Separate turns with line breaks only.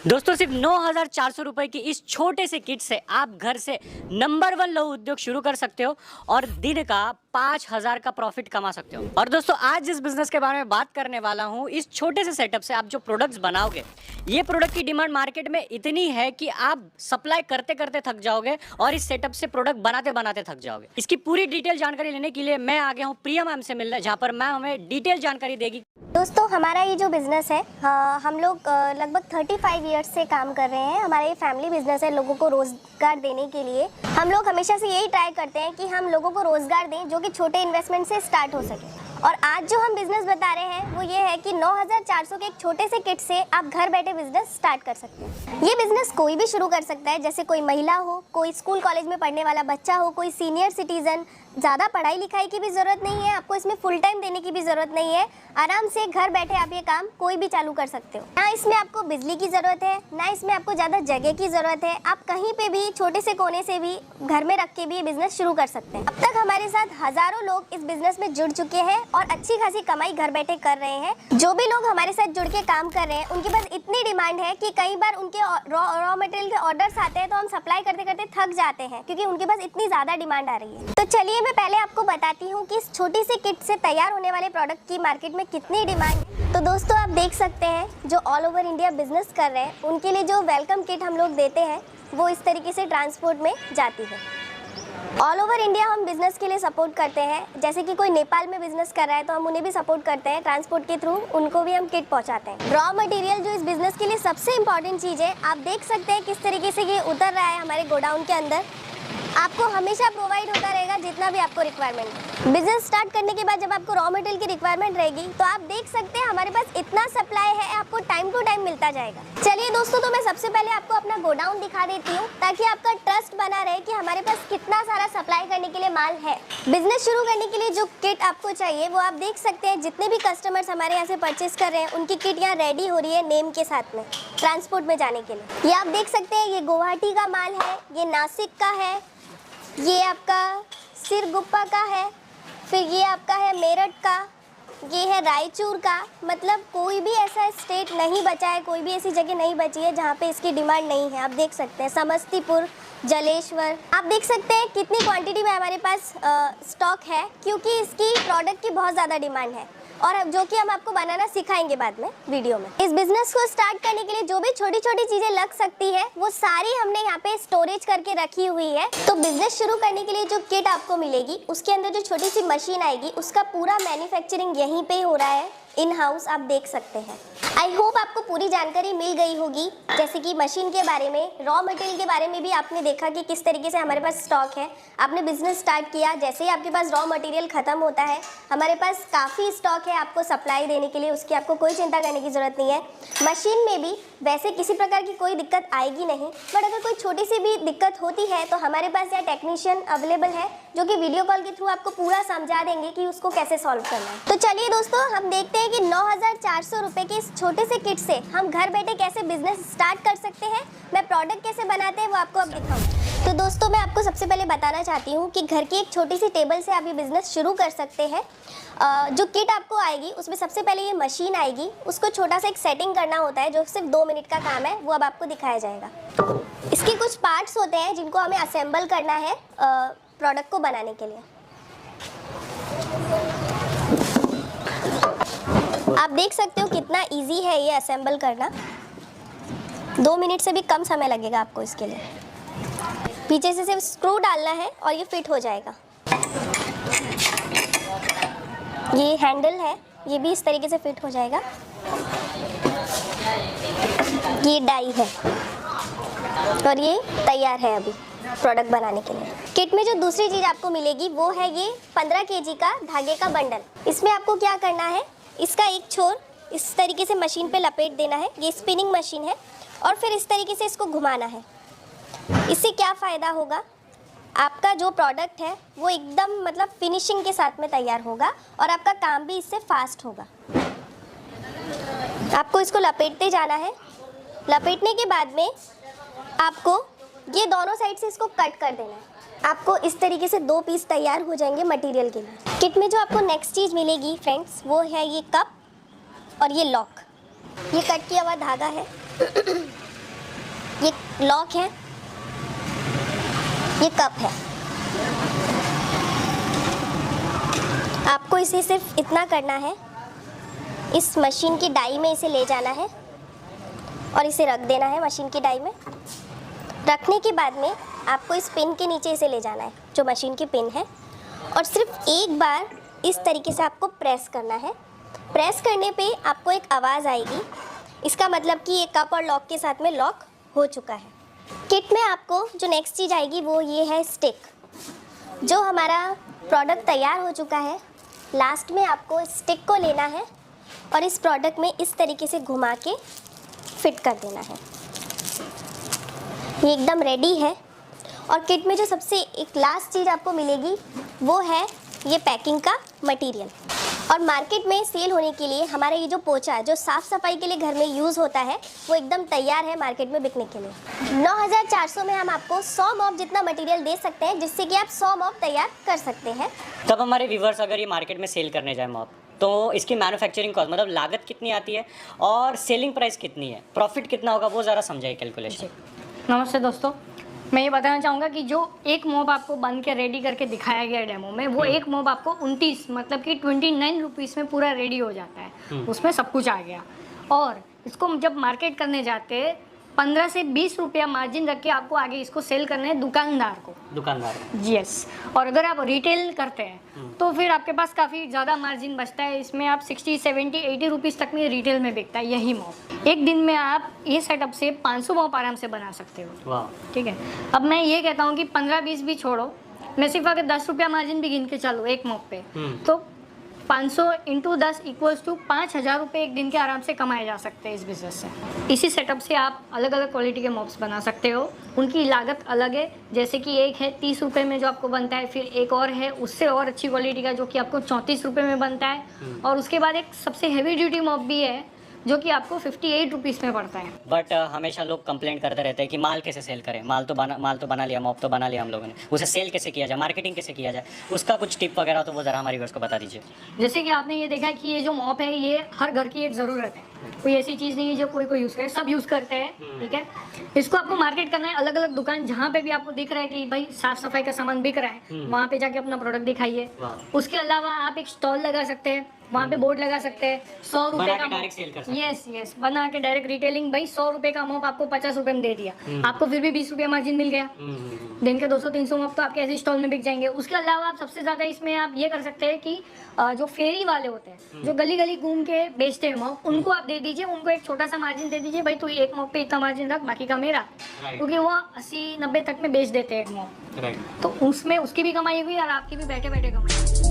दोस्तों सिर्फ 9,400 रुपए की इस छोटे से किट से आप घर से नंबर 1 लघु उद्योग शुरू कर सकते हो और दिन का 5,000 का प्रॉफिट कमा सकते हो। और दोस्तों आज जिस बिजनेस के बारे में बात करने वाला हूँ, इस छोटे से सेटअप से आप जो प्रोडक्ट्स बनाओगे, ये प्रोडक्ट की डिमांड मार्केट में इतनी है कि आप सप्लाई करते करते थक जाओगे और इस सेटअप से प्रोडक्ट बनाते बनाते थक जाओगे। इसकी पूरी डिटेल जानकारी लेने के लिए मैं आ गया हूँ प्रिया मैम से मिलने, जहाँ पर मैम हमें डिटेल जानकारी देगी।
दोस्तों हमारा ये जो बिज़नेस है, हम लोग लगभग 35 इयर्स से काम कर रहे हैं। हमारा ये फैमिली बिजनेस है। लोगों को रोज़गार देने के लिए हम लोग हमेशा से यही ट्राई करते हैं कि हम लोगों को रोज़गार दें जो कि छोटे इन्वेस्टमेंट से स्टार्ट हो सके। और आज जो हम बिज़नेस बता रहे हैं वो ये है कि 9,400 के एक छोटे से किट से आप घर बैठे बिजनेस स्टार्ट कर सकते हैं। ये बिज़नेस कोई भी शुरू कर सकता है, जैसे कोई महिला हो, कोई स्कूल कॉलेज में पढ़ने वाला बच्चा हो, कोई सीनियर सिटीज़न। ज़्यादा पढ़ाई लिखाई की भी ज़रूरत नहीं है, आपको इसमें फुल टाइम देने की भी ज़रूरत नहीं है। आराम से घर बैठे आप ये काम कोई भी चालू कर सकते हो। ना इसमें आपको बिजली की ज़रूरत है, ना इसमें आपको ज़्यादा जगह की ज़रूरत है। आप कहीं पे भी छोटे से कोने से भी घर में रख के भी ये बिज़नेस शुरू कर सकते हैं। अब तक हमारे साथ हज़ारों लोग इस बिज़नेस में जुड़ चुके हैं और अच्छी खासी कमाई घर बैठे कर रहे हैं। जो भी लोग हमारे साथ जुड़ के काम कर रहे हैं उनके पास इतनी डिमांड है कि कई बार उनके रॉ मटेरियल के ऑर्डर्स आते हैं तो हम सप्लाई करते करते थक जाते हैं, क्योंकि उनके पास इतनी ज़्यादा डिमांड आ रही है। तो चलिए मैं पहले आपको बताती हूँ कि इस छोटी सी किट से तैयार होने वाले प्रोडक्ट की मार्केट में कितनी डिमांड है। तो दोस्तों आप देख सकते हैं जो ऑल ओवर इंडिया बिजनेस कर रहे हैं उनके लिए जो वेलकम किट हम लोग देते हैं वो इस तरीके से ट्रांसपोर्ट में जाती है। ऑल ओवर इंडिया हम बिजनेस के लिए सपोर्ट करते हैं। जैसे कि कोई नेपाल में बिजनेस कर रहा है तो हम उन्हें भी सपोर्ट करते हैं ट्रांसपोर्ट के थ्रू, उनको भी हम किट पहुंचाते हैं। रॉ मटेरियल जो इस बिजनेस के लिए सबसे इम्पॉर्टेंट चीज़ है, आप देख सकते हैं किस तरीके से ये उतर रहा है हमारे गोडाउन के अंदर। आपको हमेशा प्रोवाइड होता रहेगा जितना भी आपको रिक्वायरमेंट है। बिजनेस स्टार्ट करने के बाद जब आपको रॉ मटेरियल की रिक्वायरमेंट रहेगी तो आप देख सकते हैं हमारे पास इतना सप्लाई है, आपको टाइम टू टाइम मिलता जाएगा। चलिए दोस्तों, तो मैं सबसे पहले आपको अपना गोडाउन दिखा देती हूँ ताकि आपका ट्रस्ट बना रहे कि हमारे पास कितना सारा सप्लाई करने के लिए माल है। बिजनेस शुरू करने के लिए जो किट आपको चाहिए वो आप देख सकते हैं। जितने भी कस्टमर्स हमारे यहाँ से परचेस कर रहे हैं उनकी किट यहाँ रेडी हो रही है नेम के साथ में ट्रांसपोर्ट में जाने के लिए। ये आप देख सकते हैं, ये गुवाहाटी का माल है, ये नासिक का है, ये आपका सिरगुप्पा का है, फिर ये आपका है मेरठ का, ये है रायचूर का। मतलब कोई भी ऐसा स्टेट नहीं बचा है, कोई भी ऐसी जगह नहीं बची है जहाँ पे इसकी डिमांड नहीं है। आप देख सकते हैं समस्तीपुर, जलेश्वर। आप देख सकते हैं कितनी क्वांटिटी में हमारे पास स्टॉक है, क्योंकि इसकी प्रोडक्ट की बहुत ज़्यादा डिमांड है और अब जो कि हम आपको बनाना सिखाएंगे बाद में वीडियो में। इस बिजनेस को स्टार्ट करने के लिए जो भी छोटी छोटी चीजें लग सकती है वो सारी हमने यहाँ पे स्टोरेज करके रखी हुई है। तो बिजनेस शुरू करने के लिए जो किट आपको मिलेगी उसके अंदर जो छोटी सी मशीन आएगी उसका पूरा मैन्युफैक्चरिंग यहीं पे हो रहा है इन हाउस, आप देख सकते हैं। आई होप आपको पूरी जानकारी मिल गई होगी, जैसे कि मशीन के बारे में, रॉ मटेरियल के बारे में भी आपने देखा कि किस तरीके से हमारे पास स्टॉक है। आपने बिजनेस स्टार्ट किया, जैसे ही आपके पास रॉ मटेरियल खत्म होता है हमारे पास काफ़ी स्टॉक है आपको सप्लाई देने के लिए, उसकी आपको कोई चिंता करने की ज़रूरत नहीं है। मशीन में भी वैसे किसी प्रकार की कोई दिक्कत आएगी नहीं, बट अगर कोई छोटी सी भी दिक्कत होती है तो हमारे पास यहाँ टेक्नीशियन अवेलेबल है जो कि वीडियो कॉल के थ्रू आपको पूरा समझा देंगे कि उसको कैसे सॉल्व करना है। तो चलिए दोस्तों, हम देखते हैं कि 9,400 रुपये के इस छोटे से किट से हम घर बैठे कैसे बिजनेस स्टार्ट कर सकते हैं। मैं प्रोडक्ट कैसे बनाते हैं वो आपको अब दिखाऊंगी। तो दोस्तों मैं आपको सबसे पहले बताना चाहती हूँ कि घर की एक छोटी सी टेबल से आप ये बिजनेस शुरू कर सकते हैं। जो किट आपको आएगी उसमें सबसे पहले ये मशीन आएगी, उसको छोटा सा एक सेटिंग करना होता है जो सिर्फ 2 मिनट का काम है, वो अब आपको दिखाया जाएगा। इसके कुछ पार्ट्स होते हैं जिनको हमें असेंबल करना है प्रोडक्ट को बनाने के लिए। आप देख सकते हो कितना इजी है ये असेंबल करना। 2 मिनट से भी कम समय लगेगा आपको इसके लिए। पीछे से सिर्फ स्क्रू डालना है और ये फिट हो जाएगा। ये हैंडल है, ये भी इस तरीके से फिट हो जाएगा। ये डाई है और ये तैयार है अभी प्रोडक्ट बनाने के लिए। किट में जो दूसरी चीज़ आपको मिलेगी वो है ये 15 kg का धागे का बंडल। इसमें आपको क्या करना है, इसका एक छोर इस तरीके से मशीन पे लपेट देना है, ये स्पिनिंग मशीन है, और फिर इस तरीके से इसको घुमाना है। इससे क्या फ़ायदा होगा, आपका जो प्रोडक्ट है वो एकदम मतलब फिनिशिंग के साथ में तैयार होगा और आपका काम भी इससे फास्ट होगा। आपको इसको लपेटते जाना है। लपेटने के बाद में आपको ये दोनों साइड से इसको कट कर देना है। आपको इस तरीके से 2 पीस तैयार हो जाएंगे मटेरियल के लिए। किट में जो आपको नेक्स्ट चीज़ मिलेगी फ्रेंड्स वो है ये कप और ये लॉक। ये कट किया हुआ धागा है ये लॉक है, ये कप है। आपको इसे सिर्फ इतना करना है, इस मशीन की डाई में इसे ले जाना है और इसे रख देना है मशीन की डाई में। रखने के बाद में आपको इस पिन के नीचे इसे ले जाना है, जो मशीन की पिन है, और सिर्फ एक बार इस तरीके से आपको प्रेस करना है। प्रेस करने पे आपको एक आवाज़ आएगी, इसका मतलब कि ये कप और लॉक के साथ में लॉक हो चुका है। किट में आपको जो नेक्स्ट चीज़ आएगी वो ये है स्टिक। जो हमारा प्रोडक्ट तैयार हो चुका है, लास्ट में आपको स्टिक को लेना है और इस प्रोडक्ट में इस तरीके से घुमा के फिट कर देना है। ये एकदम रेडी है। और किट में जो सबसे एक लास्ट चीज़ आपको मिलेगी वो है ये पैकिंग का मटेरियल। और मार्केट में सेल होने के लिए हमारा ये जो पोचा है, जो साफ़ सफाई के लिए घर में यूज़ होता है, वो एकदम तैयार है मार्केट में बिकने के लिए। 9400 में हम आपको 100 मॉप जितना मटेरियल दे सकते हैं, जिससे कि आप 100 मॉप तैयार कर सकते हैं।
तब हमारे व्यूवर्स अगर ये मार्केट में सेल करने जाए मॉप, तो इसकी मैन्युफैक्चरिंग कॉस्ट मतलब लागत कितनी आती है और सेलिंग प्राइस कितनी है, प्रॉफिट कितना होगा, वो ज़रा समझाइए कैलकुलेशन।
नमस्ते दोस्तों, मैं ये बताना चाहूँगा कि जो एक मॉब आपको बन के रेडी करके दिखाया गया डेमो में, वो एक मॉब आपको 29 मतलब कि 29 रुपीज़ में पूरा रेडी हो जाता है। उसमें सब कुछ आ गया। और इसको जब मार्केट करने जाते 15 से 20 रुपया मार्जिन रख के आपको आगे इसको सेल करना है दुकानदार को। यस। और अगर आप रिटेल करते हैं तो फिर आपके पास काफ़ी ज़्यादा मार्जिन बचता है। इसमें आप 60, 70, 80 रुपीज़ तक में रिटेल में बिकता है यही मॉप। एक दिन में आप ये सेटअप से 500 मॉप आराम से बना सकते हो।
वाह।
ठीक है। अब मैं ये कहता हूँ कि 15-20 भी छोड़ो, मैं सिर्फ अगर 10 रुपया मार्जिन भी गिन के चलूँ एक मॉप पे, तो 500 × 10 = 5000 रुपये एक दिन के आराम से कमाए जा सकते हैं इस बिज़नेस से। इसी सेटअप से आप अलग अलग क्वालिटी के मॉप्स बना सकते हो। उनकी लागत अलग है, जैसे कि एक है 30 रुपये में जो आपको बनता है, फिर एक और है उससे और अच्छी क्वालिटी का जो कि आपको 34 रुपये में बनता है, और उसके बाद एक सबसे हैवी ड्यूटी मॉप भी है जो कि आपको 58 रुपीज़ में पड़ता है।
बट हमेशा लोग कंप्लेंट करते रहते हैं कि माल कैसे सेल करें, माल तो बना लिया, मॉप तो बना लिया हम लोगों ने, उसे सेल कैसे किया जाए, मार्केटिंग कैसे किया जाए, उसका कुछ टिप वगैरह तो वो ज़रा हमारी व्यूअर्स को बता दीजिए।
जैसे कि आपने ये देखा है कि ये जो मॉप है ये हर घर की एक ज़रूरत है, कोई ऐसी चीज़ नहीं है जो कोई यूज़ करे, सब यूज़ करते हैं। ठीक है। इसको आपको मार्केट करना है, अलग अलग दुकान जहाँ पे भी आपको दिख रहा है कि भाई साफ सफाई का सामान बिक रहा है, वहाँ पे जाके अपना प्रोडक्ट दिखाइए। उसके अलावा आप एक स्टॉल लगा सकते हैं, वहाँ पे बोर्ड लगा सकते हैं। 100 रुपये का
डायरेक्ट सेल कर सकते हैं।
यस, बना के डायरेक्ट रिटेलिंग। भाई 100 रुपये का मॉप आपको 50 रुपये में दे दिया, आपको फिर भी 20 रुपये मार्जिन मिल गया। दिन के 200-300 मॉप तो आपके ऐसे स्टॉल में बिक जाएंगे। उसके अलावा आप सबसे ज़्यादा इसमें आप ये कर सकते हैं कि जो फेरी वाले होते हैं, जो गली गली घूम के बेचते हैं मॉप, उनको आप दे दीजिए, उनको एक छोटा सा मार्जिन दे दीजिए, भाई तू एक मॉप पे इतना मार्जिन रख, बाकी का मेरा, क्योंकि वो 80-90 तक में बेच देते हैं एक मॉप। तो उसमें उसकी भी कमाई हुई और आपकी भी बैठे बैठे कमाई।